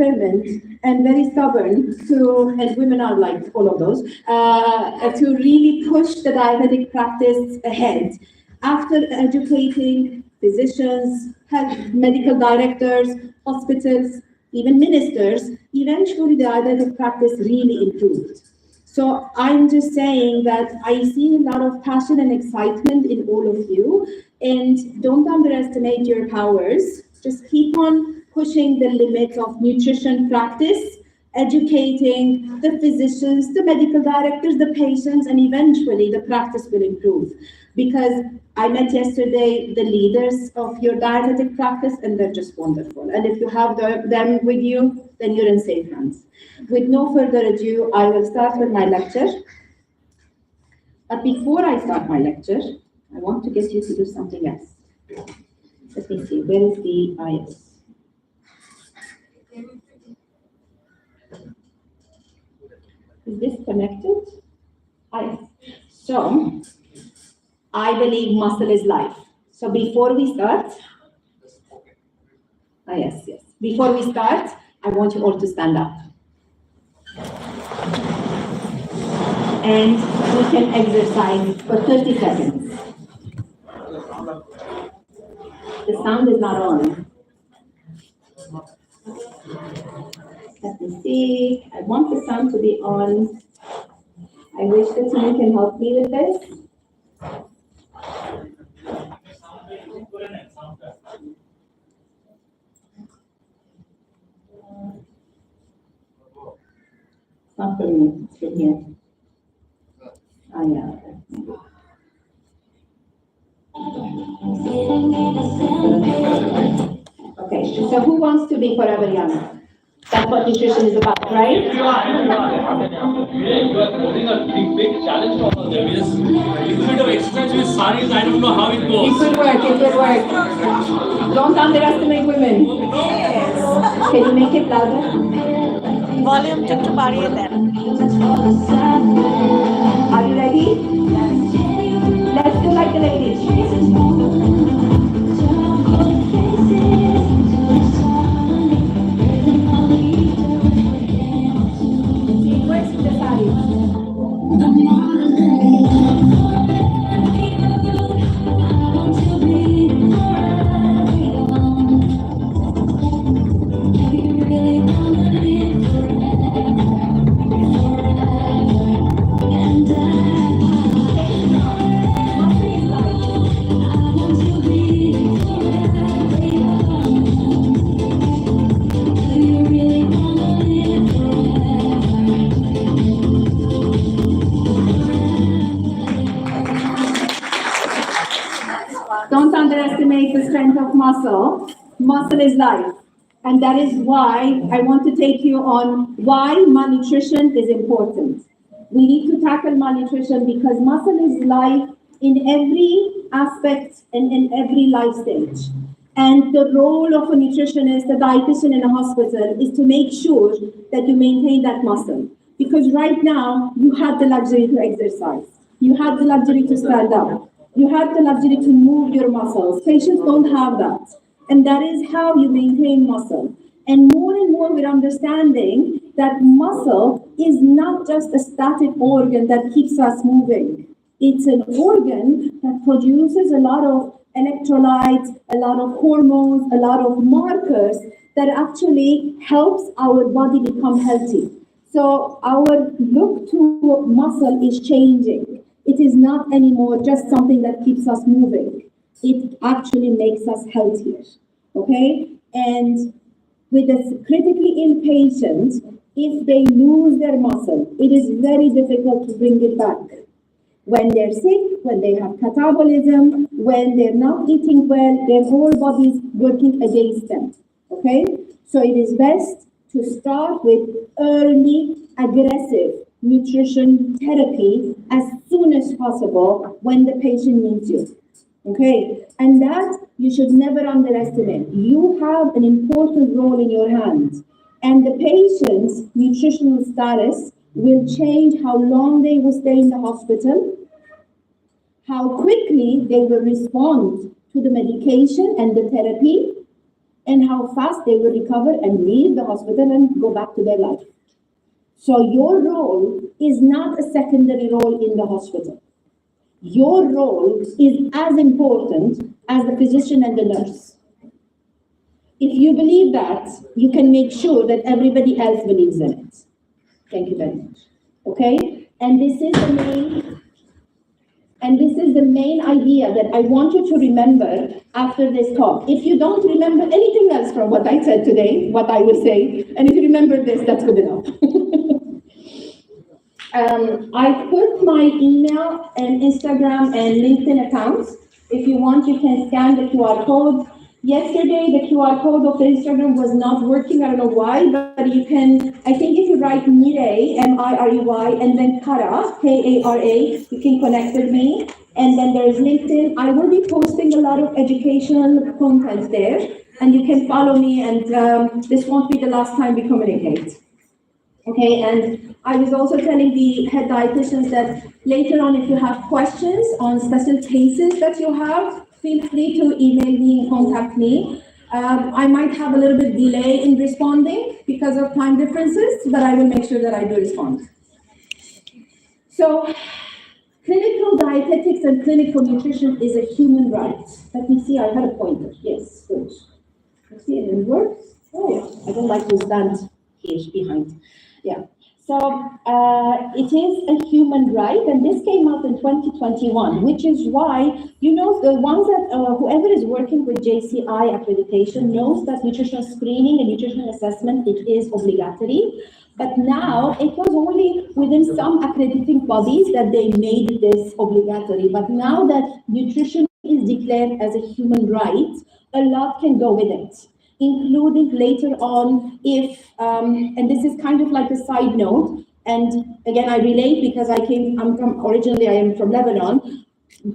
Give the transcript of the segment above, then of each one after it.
determined and very stubborn and women are like all of those, to really push the dietetic practice ahead. After educating physicians, medical directors, hospitals, even ministers, eventually the dietetic practice really improved. So I'm just saying that I see a lot of passion and excitement in all of you, and don't underestimate your powers. Just keep on pushing the limits of nutrition practice, educating the physicians, the medical directors, the patients, and eventually the practice will improve. Because I met yesterday the leaders of your dietetic practice, and they're just wonderful. And if you have them with you, then you're in safe hands. With no further ado, I will start with my lecture. But before I start my lecture, I want to get you to do something else. Let me see, where is the IS? Is this connected? IS. So, I believe muscle is life. So before we start, yes. Before we start, I want you all to stand up. And we can exercise for 30 seconds. The sound is not on. Let me see. I want the sound to be on. I wish the team can help me with this. Not for me, it's from here. Yeah. Okay, so who wants to be forever young? That's what nutrition is about, right? You are putting a big challenge to all of them. Yes. A little bit of exercise with saris, I don't know how it goes. It will work. Don't underestimate women. Yes. Can you make it louder? Volume to বাড়িয়ে দেন. Are you ready? Let's do like the ladies. Don't underestimate the strength of muscle. Muscle is life. And that is why I want to take you on why malnutrition is important. We need to tackle malnutrition because muscle is life in every aspect and in every life stage. And the role of a nutritionist, a dietitian in a hospital is to make sure that you maintain that muscle. Because right now, you have the luxury to exercise. You have the luxury to stand up. You have the luxury to move your muscles. Patients don't have that. And that is how you maintain muscle. And more we're understanding that muscle is not just a static organ that keeps us moving. It's an organ that produces a lot of electrolytes, a lot of hormones, a lot of markers that actually helps our body become healthy. So our look to muscle is changing. It is not anymore just something that keeps us moving. It actually makes us healthier, okay? And with a critically ill patient, if they lose their muscle, it is very difficult to bring it back. When they're sick, when they have catabolism, when they're not eating well, their whole body is working against them, okay? So it is best to start with early, aggressive nutrition therapy as soon as possible when the patient needs you, okay? And that you should never underestimate. You have an important role in your hands, and the patient's nutritional status will change how long they will stay in the hospital, how quickly they will respond to the medication and the therapy, and how fast they will recover and leave the hospital and go back to their life. So your role is not a secondary role in the hospital. Your role is as important as the physician and the nurse. If you believe that, you can make sure that everybody else believes in it. Thank you very much. Okay? And this is the main idea that I want you to remember after this talk. If you don't remember anything else from what I said today, what I will say, and if you remember this, that's good enough. I put my email and Instagram and LinkedIn accounts. If you want, you can scan the QR code. Yesterday, the QR code of the Instagram was not working. I don't know why, but you can, I think if you write Mirrey, M-I-R-E-Y, and then Kara, K-A-R-A, you can connect with me. And then there's LinkedIn. I will be posting a lot of educational content there, and you can follow me, and this won't be the last time we communicate. Okay, and I was also telling the head dietitians that later on, if you have questions on special cases that you have, feel free to email me and contact me. I might have a little bit delay in responding because of time differences, but I will make sure that I do respond. So, clinical dietetics and clinical nutrition is a human right. Let me see, I had a pointer. Yes, good. Let's see if it works. Oh, yeah. I don't like to stand here behind. Yeah. So it is a human right, and this came out in 2021, which is why, you know, the ones that, whoever is working with JCI accreditation knows that nutritional screening and nutrition assessment, it is obligatory. But now it was only within some accrediting bodies that they made this obligatory. But now that nutrition is declared as a human right, a lot can go with it, including later on if, and this is kind of like a side note, and again, I relate because originally I am from Lebanon.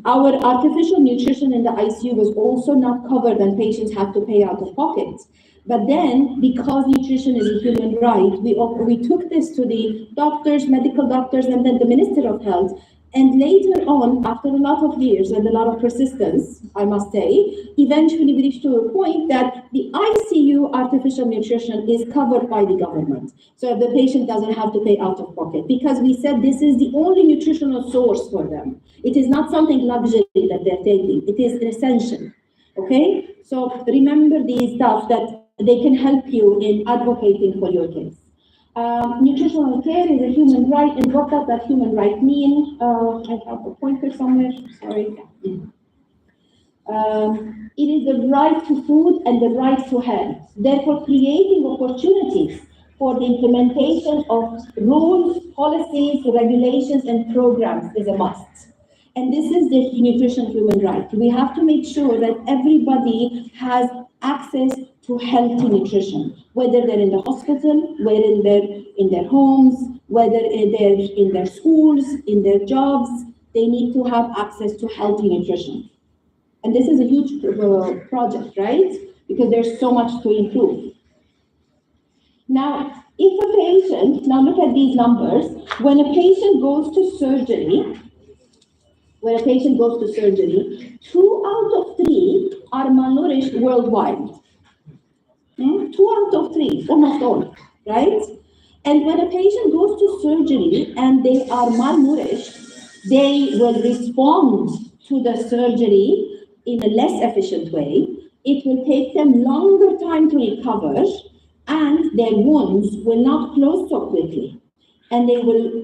Our artificial nutrition in the ICU was also not covered and patients had to pay out of pocket. But then, because nutrition is a human right, we took this to the doctors, medical doctors, and then the Minister of Health. And later on, after a lot of years and a lot of persistence, I must say, eventually we reached to a point that the ICU artificial nutrition is covered by the government. So the patient doesn't have to pay out of pocket, because we said this is the only nutritional source for them. It is not something luxury that they're taking. It is an essential. Okay? So remember these stuff that they can help you in advocating for your case. Nutritional care is a human right, and what does that human right mean? I have a pointer somewhere, sorry. It is the right to food and the right to health. Therefore, creating opportunities for the implementation of rules, policies, regulations, and programs is a must. And this is the nutrition human right. We have to make sure that everybody has access to healthy nutrition, whether they're in the hospital, whether they're in their homes, whether they're in their schools, in their jobs, they need to have access to healthy nutrition. And this is a huge project, right? Because there's so much to improve. Now, if a patient, now look at these numbers, when a patient goes to surgery, 2 out of 3 are malnourished worldwide. 2 out of 3, almost all, right? And when a patient goes to surgery and they are malnourished, they will respond to the surgery in a less efficient way. It will take them longer time to recover, and their wounds will not close so quickly. And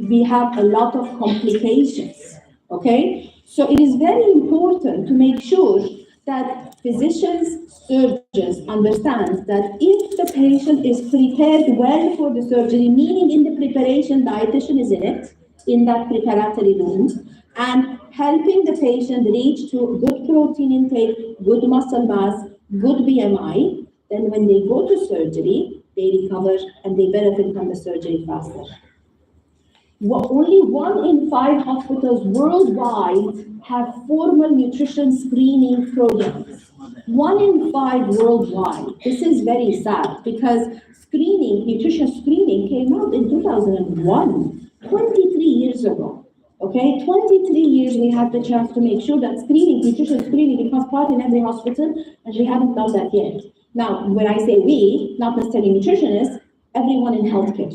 we have a lot of complications, okay? So it is very important to make sure that physicians, surgeons understand that if the patient is prepared well for the surgery, meaning in the preparation, dietitian is in it, in that preparatory room, and helping the patient reach to good protein intake, good muscle mass, good BMI, then when they go to surgery, they recover and they benefit from the surgery faster. Only 1 in 5 hospitals worldwide have formal nutrition screening programs. 1 in 5 worldwide. This is very sad because nutrition screening came out in 2001, 23 years ago. Okay, 23 years we had the chance to make sure that nutrition screening becomes part in every hospital, and we haven't done that yet. Now, when I say we, not necessarily nutritionists, everyone in healthcare.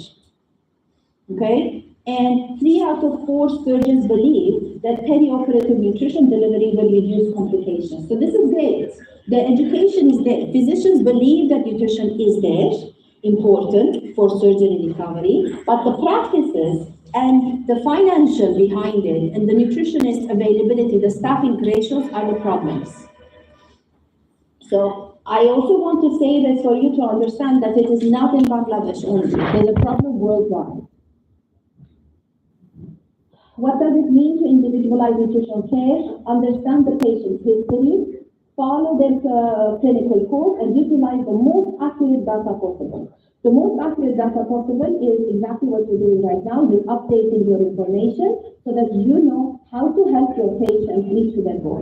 Okay? And 3 out of 4 surgeons believe that perioperative nutrition delivery will reduce complications. So this is great. The education is there. Physicians believe that nutrition is there, important for surgery recovery, but the practices and the financial behind it and the nutritionist availability, the staffing ratios are the problems. So I also want to say this for you to understand that it is not in Bangladesh only. There's a problem worldwide. What does it mean to individualize nutritional care? Understand the patient's history, follow their clinical course, and utilize the most accurate data possible. The most accurate data possible is exactly what we're doing right now. You're updating your information so that you know how to help your patient reach their goal.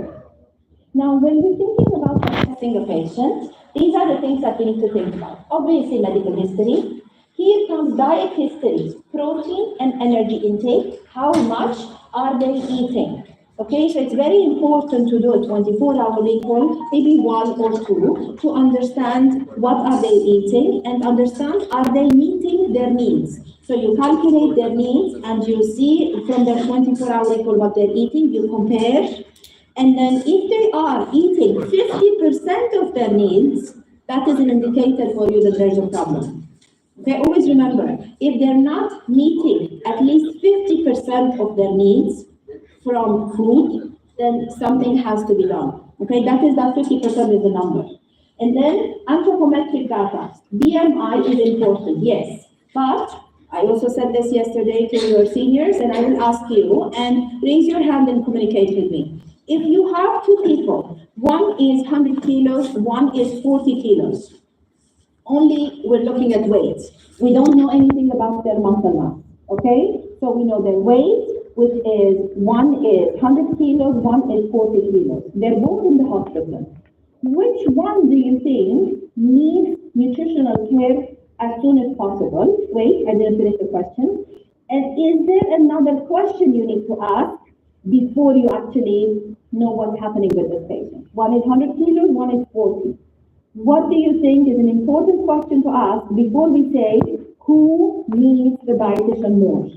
Now, when we're thinking about assessing a patient, these are the things that we need to think about. Obviously, medical history. Here comes diet history, protein and energy intake. How much are they eating? Okay, so it's very important to do a 24-hour call, maybe 1 or 2, to understand what are they eating and understand are they meeting their needs. So you calculate their needs and you see from their 24-hour call what they're eating, you compare. And then if they are eating 50% of their needs, that is an indicator for you that there's a problem. Okay, always remember, if they're not meeting at least 50% of their needs from food, then something has to be done. Okay, that 50% is the number. And then anthropometric data. BMI is important, yes. But I also said this yesterday to your seniors, and I will ask you, and raise your hand and communicate with me. If you have 2 people, one is 100 kilos, one is 40 kilos, only we're looking at weight. We don't know anything about their muscle mass, okay? So we know their weight, which is one is 100 kilos, one is 40 kilos. They're both in the hospital. Which one do you think needs nutritional care as soon as possible? Wait, I didn't finish the question. And is there another question you need to ask before you actually know what's happening with this patient? One is 100 kilos, one is 40. What do you think is an important question to ask before we say who needs the dietitian more?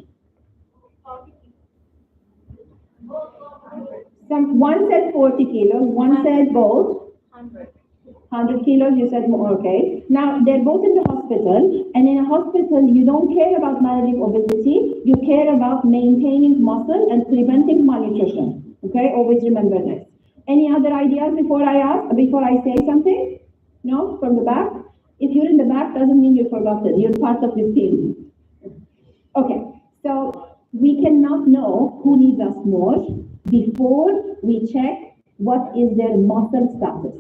One said 40 kilos, one said both. 100 kilos, you said more, okay. Now, they're both in the hospital, and in a hospital, you don't care about managing obesity, you care about maintaining muscle and preventing malnutrition, okay? Always remember this. Any other ideas before I say something? No, from the back? If you're in the back, doesn't mean you've forgotten. You're part of this team. Okay, so we cannot know who needs us more before we check what is their muscle status.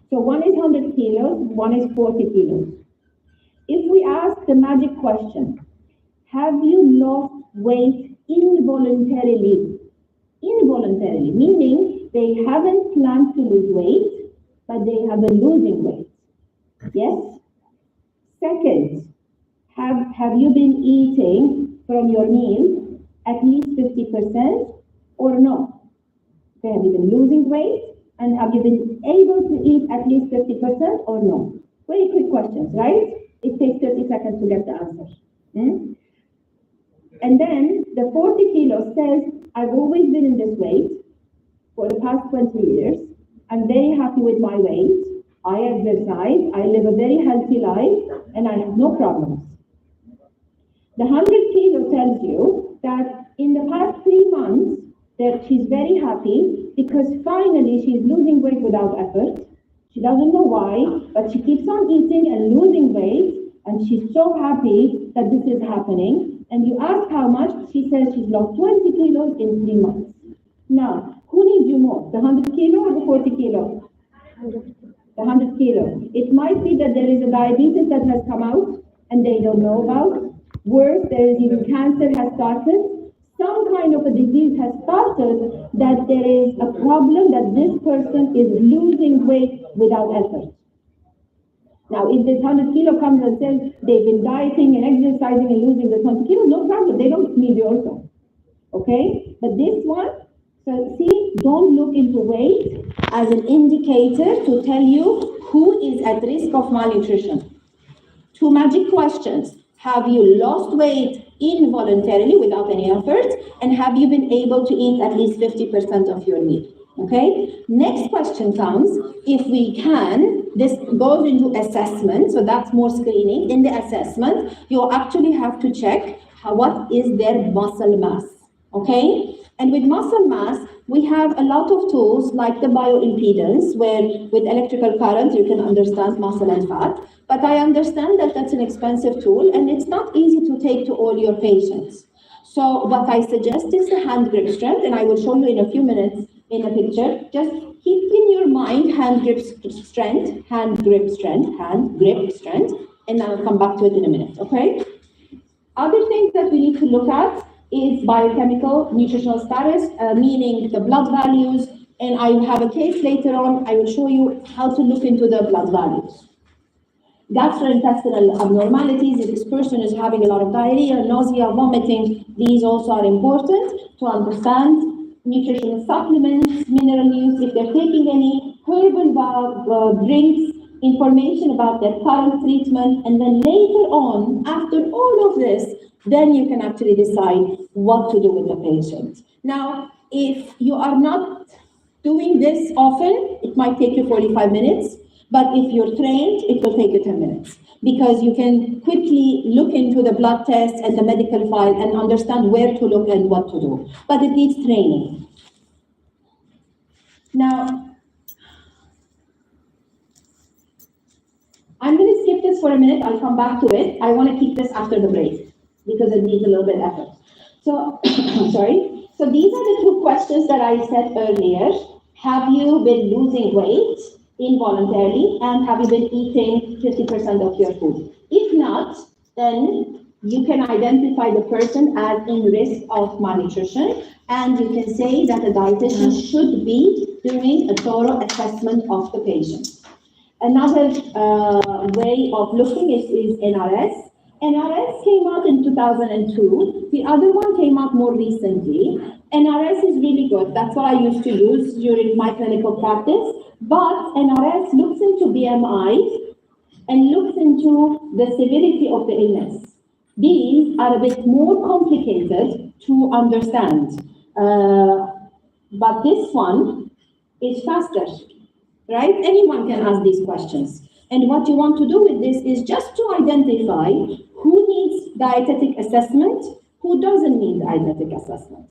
So one is 100 kilos, one is 40 kilos. If we ask the magic question, have you lost weight involuntarily? Involuntarily, meaning they haven't planned to lose weight, but they have been losing weight. Yes? Second, have you been eating from your meal at least 50% or no? Okay, have you been losing weight? And have you been able to eat at least 50% or no? Very quick questions, right? It takes 30 seconds to get the answer. And then the 40 kilos says, I've always been in this weight for the past 20 years. I'm very happy with my weight. I exercise, I live a very healthy life, and I have no problems. The 100 kilo tells you that in the past 3 months, that she's very happy because finally she's losing weight without effort. She doesn't know why, but she keeps on eating and losing weight, and she's so happy that this is happening. And you ask how much, she says she's lost 20 kilos in 3 months. Now, who needs you more, the 100 kilo or the 40 kilo? The 100 kilo. It might be that there is a diabetes that has come out and they don't know about. Worse, there is even cancer has started. Some kind of a disease has started that there is a problem that this person is losing weight without effort. Now, if this 100 kilo comes and says they've been dieting and exercising and losing the 20 kilos, no problem. They don't need you also. Okay? But this one So see, don't look into weight as an indicator to tell you who is at risk of malnutrition. Two magic questions. Have you lost weight involuntarily without any effort? And have you been able to eat at least 50% of your meal? Okay? Next question comes, if we can, this goes into assessment, so that's more screening. In the assessment, you actually have to check what is their muscle mass. Okay? And with muscle mass, we have a lot of tools like the bioimpedance, where with electrical current you can understand muscle and fat. But I understand that that's an expensive tool and it's not easy to take to all your patients. So what I suggest is the hand grip strength, and I will show you in a few minutes in a picture. Just keep in your mind hand grip strength, hand grip strength, hand grip strength, and I'll come back to it in a minute, okay? Other things that we need to look at is biochemical nutritional status, meaning the blood values, and I have a case later on. I will show you how to look into the blood values. Gastrointestinal abnormalities, if this person is having a lot of diarrhea, nausea, vomiting, these also are important to understand. Nutritional supplements, mineral use, if they're taking any herbal drinks, information about their current treatment, and then later on, after all of this, then you can actually decide what to do with the patient. Now, if you are not doing this often, it might take you 45 minutes, but if you're trained, it will take you 10 minutes, because you can quickly look into the blood test and the medical file and understand where to look and what to do. But it needs training. Now, I'm going to skip this for a minute. I'll come back to it. I want to keep this after the break because it needs a little bit of effort. So, sorry. So these are the two questions that I said earlier. Have you been losing weight involuntarily, and have you been eating 50% of your food? If not, then you can identify the person as in risk of malnutrition, and you can say that a dietitian should be doing a thorough assessment of the patient. Another way of looking is NRS. NRS came out in 2002. The other one came out more recently. NRS is really good. That's what I used to use during my clinical practice. But NRS looks into BMI and looks into the severity of the illness. These are a bit more complicated to understand. But this one is faster. Right? Anyone can ask these questions. And what you want to do with this is just to identify who needs dietetic assessment, who doesn't need dietetic assessment.